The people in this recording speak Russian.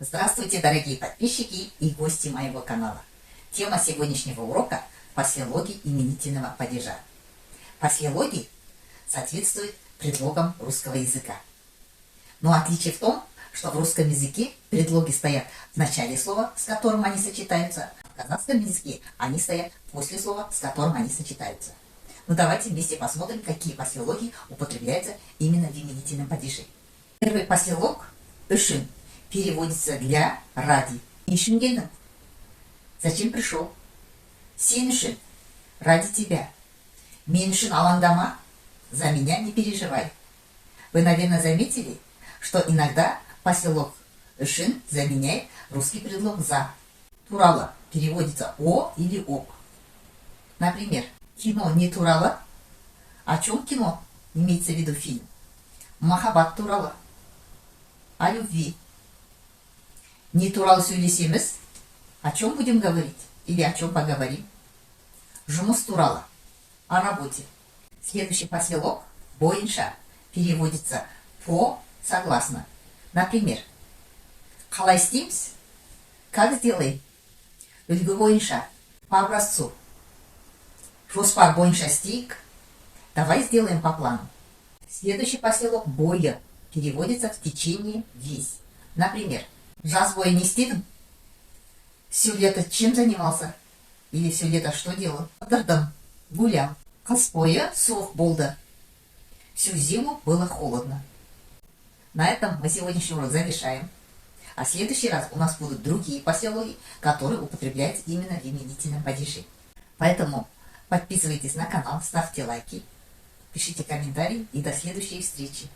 Здравствуйте, дорогие подписчики и гости моего канала. Тема сегодняшнего урока – послелоги именительного падежа. Послелоги соответствуют предлогам русского языка. Но отличие в том, что в русском языке предлоги стоят в начале слова, с которым они сочетаются, а в казахском языке они стоят после слова, с которым они сочетаются. Ну давайте вместе посмотрим, какие послелоги употребляются именно в именительном падеже. Первый послелог «ышин» переводится для «ради». «Ишингену» – «зачем пришел?» «Сен ради тебя». «Мен үшін алаңдама» – «за меня не переживай». Вы, наверное, заметили, что иногда послелог «ышин» заменяет русский предлог «за». «Туралы» переводится «о» или «об». Например, кино не туралы. О чем кино? Имеется в виду фильм. Махаббат туралы. О любви. Не туралы сөйлесеміз. О чем будем говорить? Или о чем поговорим? Жұмыс туралы. О работе. Следующий послелог бойынша переводится по согласно. Например, қалай істейміз? Как сделаем? Үлгі бойынша. По образцу. Жоспар бойынша істейік. Давай сделаем по плану. Следующий послелог бойы переводится в течение весь. Например, жаз бойы не істедім. Все лето чем занимался? Или все лето что делал? Отырдым, гулял. Қыс бойы суық болды. Всю зиму было холодно. На этом мы сегодняшний урок завершаем. А в следующий раз у нас будут другие послелоги, которые употребляются именно в именительном падеже. Поэтому подписывайтесь на канал, ставьте лайки, пишите комментарии и до следующей встречи.